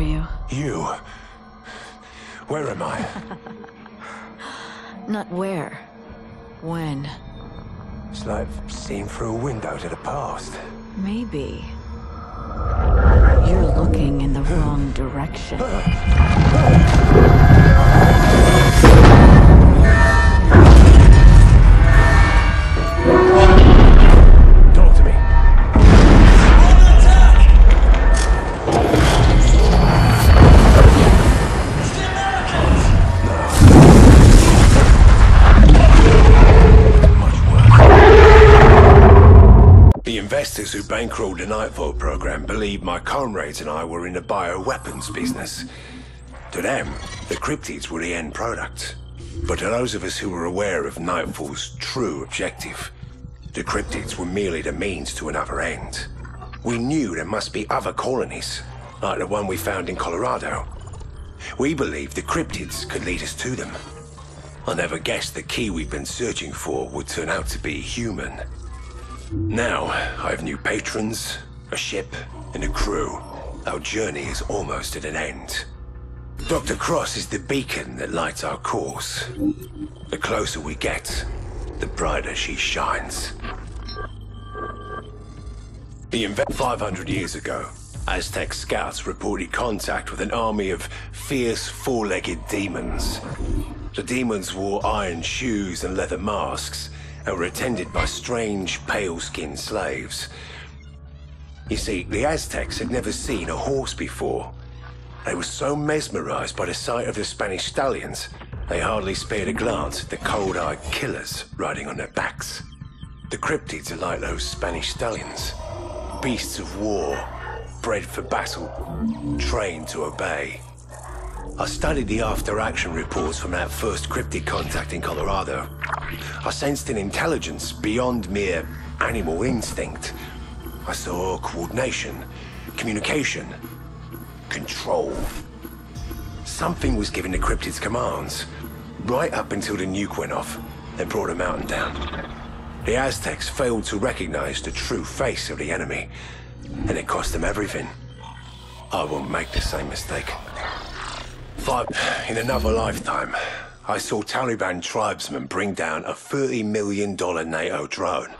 for you. You? Where am I? Not where. When. It's like seeing through a window to the past. Maybe. You're looking in the wrong direction. Talk to me. The investors who bankrolled the Nightfall program believed my comrades and I were in the bioweapons business. To them, the cryptids were the end product. But to those of us who were aware of Nightfall's true objective, the cryptids were merely the means to another end. We knew there must be other colonies, like the one we found in Colorado. We believed the cryptids could lead us to them. I never guessed the key we've been searching for would turn out to be human. Now, I have new patrons, a ship, and a crew. Our journey is almost at an end. Dr. Cross is the beacon that lights our course. The closer we get, the brighter she shines. 500 years ago, Aztec scouts reported contact with an army of fierce four-legged demons. The demons wore iron shoes and leather masks, and were attended by strange, pale-skinned slaves. You see, the Aztecs had never seen a horse before. They were so mesmerized by the sight of the Spanish stallions, they hardly spared a glance at the cold-eyed killers riding on their backs. The cryptids are like those Spanish stallions. Beasts of war, bred for battle, trained to obey. I studied the after-action reports from that first cryptid contact in Colorado. I sensed an intelligence beyond mere animal instinct. I saw coordination, communication, control. Something was giving the cryptids commands, right up until the nuke went off and brought a mountain down. The Aztecs failed to recognize the true face of the enemy, and it cost them everything. I won't make the same mistake. In another lifetime, I saw Taliban tribesmen bring down a $30 million NATO drone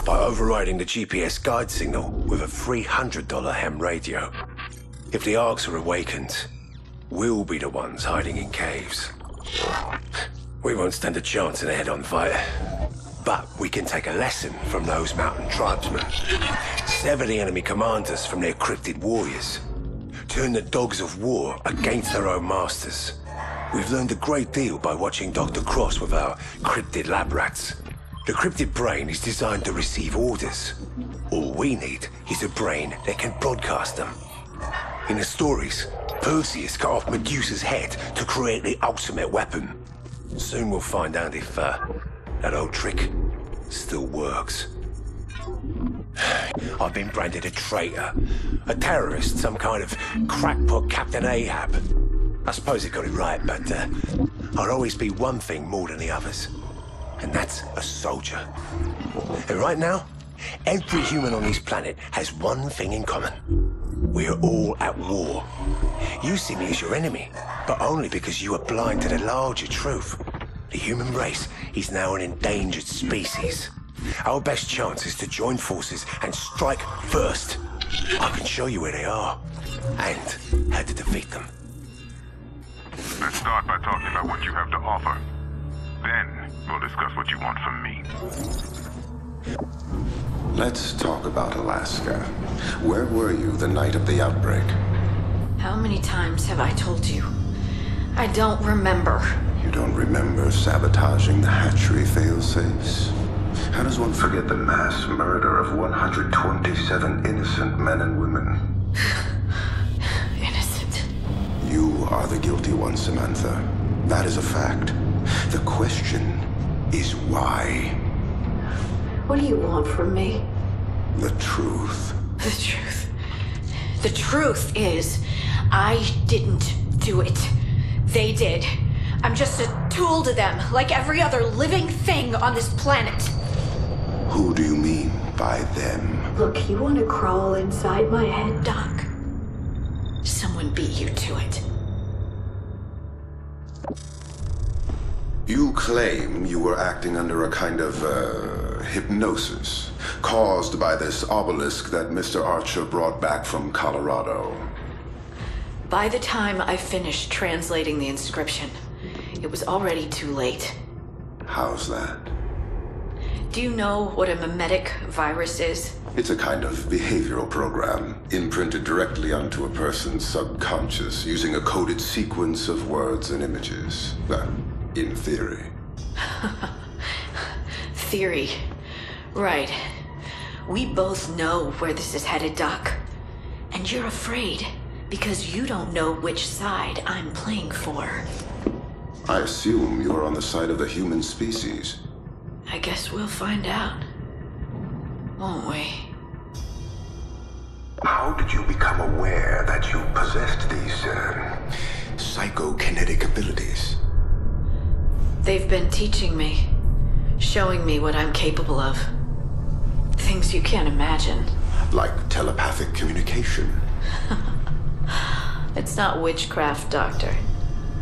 by overriding the GPS guide signal with a $300 ham radio. If the Arks are awakened, we'll be the ones hiding in caves. We won't stand a chance in a head-on fight. But we can take a lesson from those mountain tribesmen. Sever the enemy commanders from their cryptid warriors. Turn the dogs of war against their own masters. We've learned a great deal by watching Dr. Cross with our cryptid lab rats. The cryptid brain is designed to receive orders. All we need is a brain that can broadcast them. In the stories, Perseus cut off Medusa's head to create the ultimate weapon. Soon we'll find out if that old trick still works. I've been branded a traitor, a terrorist, some kind of crackpot Captain Ahab. I suppose he got it right, but I'll always be one thing more than the others, and that's a soldier. And right now, every human on this planet has one thing in common. We are all at war. You see me as your enemy, but only because you are blind to the larger truth. The human race is now an endangered species. Our best chance is to join forces and strike first. I can show you where they are, and how to defeat them. Let's start by talking about what you have to offer. Then, we'll discuss what you want from me. Let's talk about Alaska. Where were you the night of the outbreak? How many times have I told you? I don't remember. You don't remember sabotaging the hatchery failsafes? How does one forget the mass murder of 127 innocent men and women? Innocent. You are the guilty one, Samantha. That is a fact. The question is why? What do you want from me? The truth. The truth. The truth is, I didn't do it. They did. I'm just a tool to them, like every other living thing on this planet. Who do you mean by them? Look, you want to crawl inside my head, Doc? Someone someone beat you to it. You claim you were acting under a kind of, hypnosis, caused by this obelisk that Mr. Archer brought back from Colorado. By the time I finished translating the inscription, it was already too late. How's that? Do you know what a mimetic virus is? It's a kind of behavioral program, imprinted directly onto a person's subconscious using a coded sequence of words and images. Well, in theory. Theory. Right. We both know where this is headed, Doc. And you're afraid because you don't know which side I'm playing for. I assume you're on the side of the human species. I guess we'll find out, won't we? How did you become aware that you possessed these, psychokinetic abilities? They've been teaching me, showing me what I'm capable of. Things you can't imagine. Like telepathic communication? It's not witchcraft, Doctor.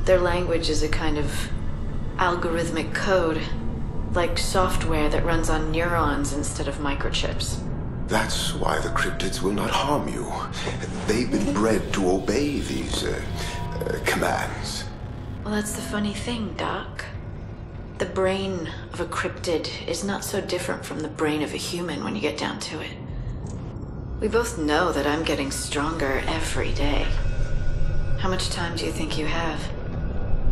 Their language is a kind of algorithmic code, like software that runs on neurons instead of microchips. That's why the cryptids will not harm you. They've been bred to obey these, commands. Well, that's the funny thing, Doc. The brain of a cryptid is not so different from the brain of a human when you get down to it. We both know that I'm getting stronger every day. How much time do you think you have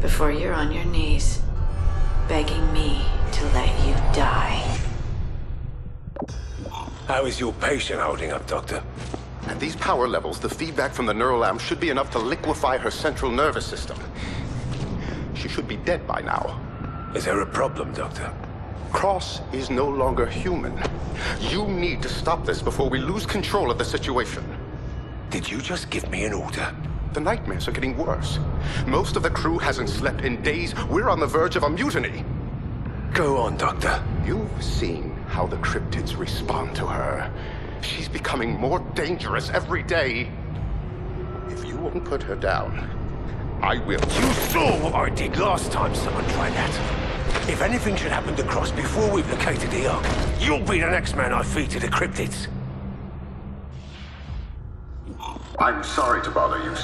before you're on your knees, begging me to let you die? How is your patient holding up, Doctor? At these power levels, the feedback from the neural lamp should be enough to liquefy her central nervous system. She should be dead by now. Is there a problem, Doctor? Cross is no longer human. You need to stop this before we lose control of the situation. Did you just give me an order? The nightmares are getting worse. Most of the crew hasn't slept in days. We're on the verge of a mutiny. Go on, Doctor. You've seen how the cryptids respond to her. She's becoming more dangerous every day. If you won't put her down, I will. You saw what I did last time someone tried that. If anything should happen to Cross before we've located the Ark, you'll be the next man I feed to the cryptids. I'm sorry to bother you,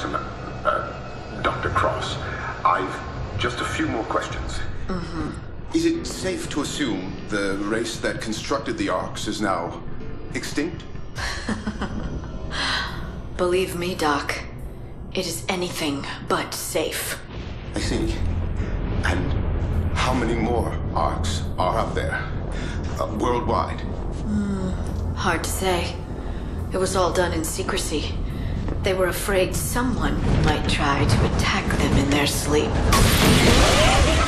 Dr. Cross. I've just a few more questions. Is it safe to assume the race that constructed the Arks is now extinct? Believe me, Doc, it is anything but safe. I see. And how many more Arks are out there? Worldwide? Hard to say. It was all done in secrecy. They were afraid someone might try to attack them in their sleep.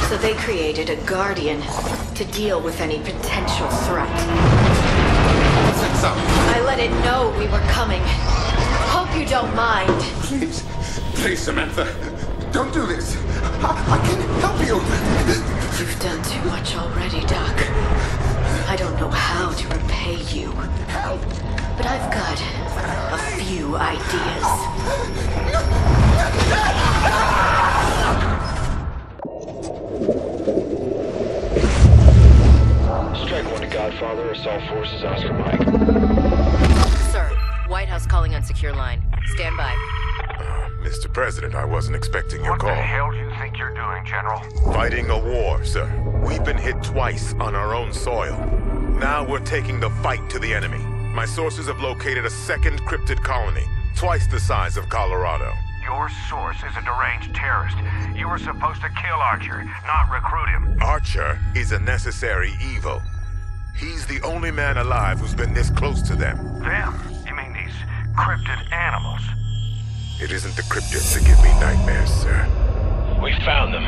So they created a guardian to deal with any potential threat. I let it know we were coming. Hope you don't mind. Please, Samantha, don't do this. I can help you. You've done too much already, Doc. I don't know how to repay you. Help! But I've got a few ideas. Strike 1 to Godfather, Assault Forces, Oscar Mike. Sir, White House calling on secure line. Stand by. Mr. President, I wasn't expecting your call. What the hell do you think you're doing, General? Fighting a war, sir. We've been hit twice on our own soil. Now we're taking the fight to the enemy. My sources have located a second cryptid colony, twice the size of Colorado. Your source is a deranged terrorist. You were supposed to kill Archer, not recruit him. Archer is a necessary evil. He's the only man alive who's been this close to them. Them? You mean these cryptid animals? It isn't the cryptids that give me nightmares, sir. We found them.